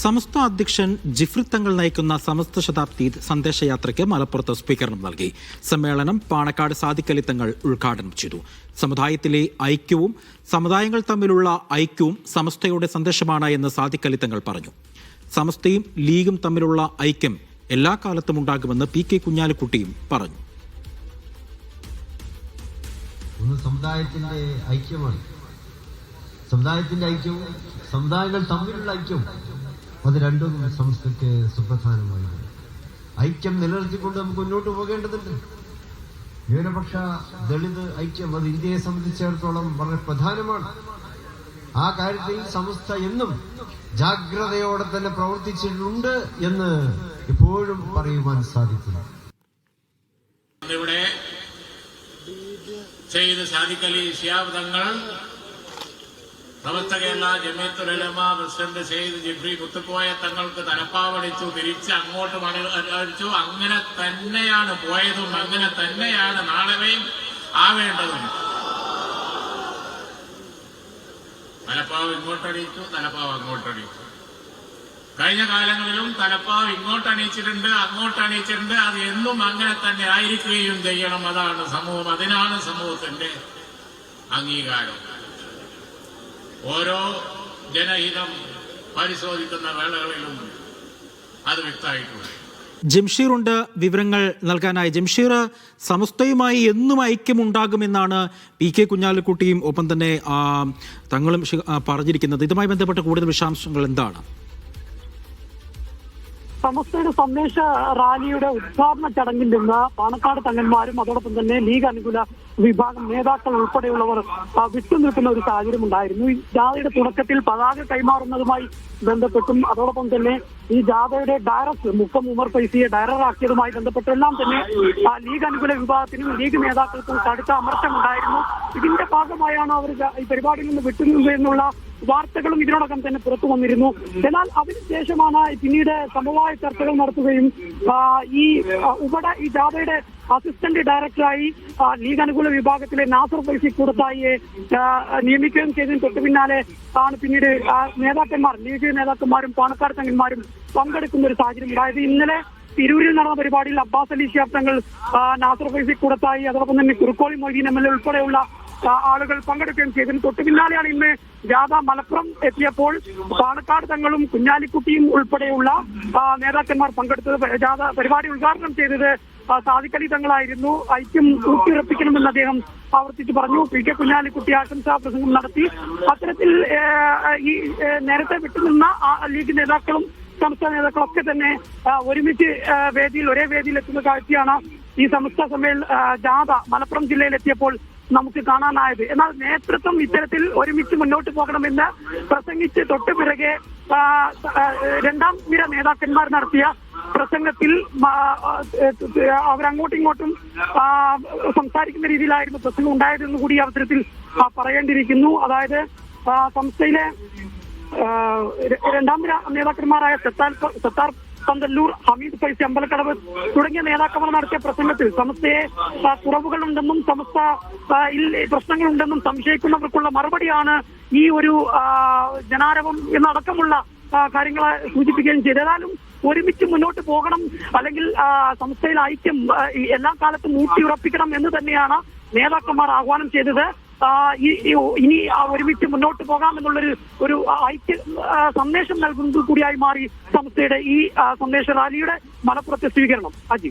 സമസ്ത അധ്യക്ഷൻ ജിഫ്രി തങ്ങൾ നയിക്കുന്ന സമസ്ത ശതാബ്ദി സന്ദേശയാത്രയ്ക്ക് മലപ്പുറത്ത് സ്വീകരണം നൽകി. സമ്മേളനം പാണക്കാട് സാദിഖ് അലി തങ്ങൾ ഉദ്ഘാടനം ചെയ്തു. സമുദായത്തിലെ ഐക്യവും സമുദായങ്ങൾ തമ്മിലുള്ള ഐക്യവും സമസ്തയുടെ സന്ദേശമാണ് എന്ന് സാദിഖ് അലി തങ്ങൾ പറഞ്ഞു. സമസ്തയും ലീഗും തമ്മിലുള്ള ഐക്യം എല്ലാ കാലത്തും ഉണ്ടാകുമെന്ന് പി.കെ. കുഞ്ഞാലിക്കുട്ടിയും പറഞ്ഞു. സമുദായത്തിന്റെ ഐക്യമാണ്. സമുദായത്തിന്റെ ഐക്യവും സമുദായങ്ങൾ തമ്മിലുള്ള ഐക്യവും അത് രണ്ടും സംസ്ഥയ്ക്ക് സുപ്രധാനമായി. ഐക്യം നിലനിർത്തിക്കൊണ്ട് നമുക്ക് മുന്നോട്ട് പോകേണ്ടതുണ്ട്. ന്യൂനപക്ഷ ദളിത് ഐക്യം അത് ഇന്ത്യയെ സംബന്ധിച്ചിടത്തോളം വളരെ പ്രധാനമാണ്. ആ കാര്യത്തിൽ സമസ്ത എന്നും ജാഗ്രതയോടെ തന്നെ പ്രവർത്തിച്ചിട്ടുണ്ട് എന്ന് എപ്പോഴും പറയുവാൻ സാധിക്കുന്നു. ഇവിടെ സയ്യിദ് സാദിഖ് അലി ശിഹാബ് തങ്ങൾ, സമസ്ത കേരള ജമിയത്തുൽ ഉലമ പ്രസിഡന്റ് സയ്യിദ് ജിഫ്രി കുത്തുക്കോയ തങ്ങൾക്ക് തലപ്പാവടിച്ചു, തിരിച്ച് അങ്ങോട്ട് അടിച്ചു. അങ്ങനെ തന്നെയാണ് പോയതും അങ്ങനെ തന്നെയാണ് നാളെയും ആവേണ്ടതും. തലപ്പാവ് ഇങ്ങോട്ടടിച്ചു, തലപ്പാവ് അങ്ങോട്ടടിച്ചു. കഴിഞ്ഞ കാലങ്ങളിലും തലപ്പാവ് ഇങ്ങോട്ടണിയിച്ചിട്ടുണ്ട്, അങ്ങോട്ടണിയിച്ചിട്ടുണ്ട്. അത് എന്നും അങ്ങനെ തന്നെ ആയിരിക്കുകയും ചെയ്യണം. അതാണ് സമൂഹം, അതിനാണ് സമൂഹത്തിന്റെ അംഗീകാരം. ഓരോ ജനഹിതം പരിശോധിക്കുന്ന വേളകളിലും അത് വ്യക്തമായിട്ടുണ്ട്. ജംഷീറുണ്ട് വിവരങ്ങൾ നൽകാനായി. ജംഷീർ, സമസ്തയുമായി എന്നും ഐക്യമുണ്ടാകുമെന്നാണ് പി.കെ. കുഞ്ഞാലിക്കുട്ടിയും ഒപ്പം തന്നെ തങ്ങളും പറഞ്ഞിരിക്കുന്നത്. ഇതുമായി ബന്ധപ്പെട്ട കൂടുതൽ വിശദാംശങ്ങൾ എന്താണ്? സമസ്തയുടെ സന്ദേശ റാലിയുടെ ഉദ്ഘാടന ചടങ്ങിൽ നിന്ന് പാണക്കാട് തങ്ങന്മാരും അതോടൊപ്പം തന്നെ ലീഗ് അനുകൂല വിഭാഗം നേതാക്കൾ ഉൾപ്പെടെയുള്ളവർ വിട്ടുനിൽക്കുന്ന ഒരു സാഹചര്യം ഉണ്ടായിരുന്നു. ഈ ജാഥയുടെ തുടക്കത്തിൽ പതാക കൈമാറുന്നതുമായി ബന്ധപ്പെട്ടും അതോടൊപ്പം തന്നെ ഈ ജാഥയുടെ ഡയറക്ടർ മുക്കം ഉമർ ഫൈസിയെ ഡയറക്ടറാക്കിയതുമായി ബന്ധപ്പെട്ടെല്ലാം തന്നെ ലീഗ് അനുകൂല വിഭാഗത്തിനും ലീഗ് നേതാക്കൾക്കും കടുത്ത അമർഷമുണ്ടായിരുന്നു. ഇതിന്റെ ഭാഗമായാണ് അവർ ഈ പരിപാടിയിൽ നിന്ന് വിട്ടുനിന്നത് എന്നുള്ള വാർത്തകളും ഇതിനോടകം തന്നെ പുറത്തു വന്നിരുന്നു. എന്നാൽ അതിനുശേഷമാണ് പിന്നീട് സമവായ ചർച്ചകൾ നടത്തുകയും ഈ ജാഥയുടെ അസിസ്റ്റന്റ് ഡയറക്ടറായി ലീഗ് അനുകൂല വിഭാഗത്തിലെ നാസർ ഫൈസി കൂടത്തായിയെ നിയമിക്കുകയും ചെയ്തതിന് തൊട്ടു പിന്നാലെ ആണ് പിന്നീട് നേതാക്കന്മാർ, ലീഗ് നേതാക്കന്മാരും പാണക്കാട് തങ്ങന്മാരും പങ്കെടുക്കുന്ന ഒരു സാഹചര്യം ഉണ്ടായത്. ഇന്നലെ തിരൂരിൽ നടന്ന പരിപാടിയിൽ അബ്ബാസ് അലി ശിഹാബ് തങ്ങൾ, നാസർ ഫൈസി കൂടത്തായി, അതോടൊപ്പം തന്നെ കുറുക്കോളി മൊയ്തീൻ MLA ഉൾപ്പെടെയുള്ള ആളുകൾ പങ്കെടുക്കുകയും ചെയ്തതിന് തൊട്ടു പിന്നാലെയാണ് ഇന്ന് ജാഥ മലപ്പുറം എത്തിയപ്പോൾ പാണക്കാട് തങ്ങളും കുഞ്ഞാലിക്കുട്ടിയും ഉൾപ്പെടെയുള്ള നേതാക്കന്മാർ പങ്കെടുത്തത്. ജാഥ പരിപാടി ഉദ്ഘാടനം ചെയ്തത് സാദിഖ് അലി തങ്ങളായിരുന്നു. ഐക്യം ഊട്ടിയുറപ്പിക്കണമെന്ന് അദ്ദേഹം ആവർത്തിച്ച് പറഞ്ഞു. പി.കെ. കുഞ്ഞാലിക്കുട്ടി ആശംസാ പ്രസംഗം നടത്തി. അത്തരത്തിൽ ഈ നേരത്തെ വിട്ടുനിന്ന ലീഗ് നേതാക്കളും സംസ്ഥാന നേതാക്കളൊക്കെ തന്നെ ഒരുമിച്ച് ഒരേ വേദിയിൽ എത്തുന്ന കാഴ്ചയാണ് ഈ സമസ്ത ജാഥ മലപ്പുറം ജില്ലയിലെത്തിയപ്പോൾ നമുക്ക് കാണാനായത്. എന്നാൽ നേതൃത്വം ഇത്തരത്തിൽ ഒരുമിച്ച് മുന്നോട്ട് പോകണമെന്ന് പ്രസംഗിച്ച് തൊട്ടു പിറകെ രണ്ടാം നിര നേതാക്കന്മാർ നടത്തിയ പ്രസംഗത്തിൽ അവരങ്ങോട്ടും ഇങ്ങോട്ടും സംസാരിക്കുന്ന രീതിയിലായിരുന്നു പ്രസംഗം ഉണ്ടായതെന്ന് കൂടി അവസരത്തിൽ പറയേണ്ടിയിരിക്കുന്നു. അതായത് സംസ്ഥയിലെ രണ്ടാം നിര നേതാക്കന്മാരായ സത്താർ പന്തല്ലൂർ, ഹമീദ് ഫൈസി അമ്പലക്കടവ് തുടങ്ങിയ നേതാക്കന്മാർ നടത്തിയ പ്രസംഗത്തിൽ സമസ്തയെ കുറവുകളുണ്ടെന്നും സമസ്ത പ്രശ്നങ്ങളുണ്ടെന്നും സംശയിക്കുന്നവർക്കുള്ള മറുപടിയാണ് ഈ ഒരു ജനാരവം എന്നടക്കമുള്ള കാര്യങ്ങളെ സൂചിപ്പിക്കുകയും ചെയ്തു. ഏതായാലും ഒരുമിച്ച് മുന്നോട്ട് പോകണം, അല്ലെങ്കിൽ സംസ്ഥയിൽ ഐക്യം എല്ലാ കാലത്തും ഊട്ടിയുറപ്പിക്കണം എന്ന് തന്നെയാണ് നേതാക്കന്മാർ ആഹ്വാനം ചെയ്തത്. ഇനി ഒരുമിച്ച് മുന്നോട്ട് പോകാമെന്നുള്ളൊരു ഐക്യ സന്ദേശം നൽകുന്നത് കൂടിയായി മാറി സംസ്ഥയുടെ ഈ സന്ദേശ റാലിയുടെ മലപ്പുറത്തെ സ്വീകരണം. അജി.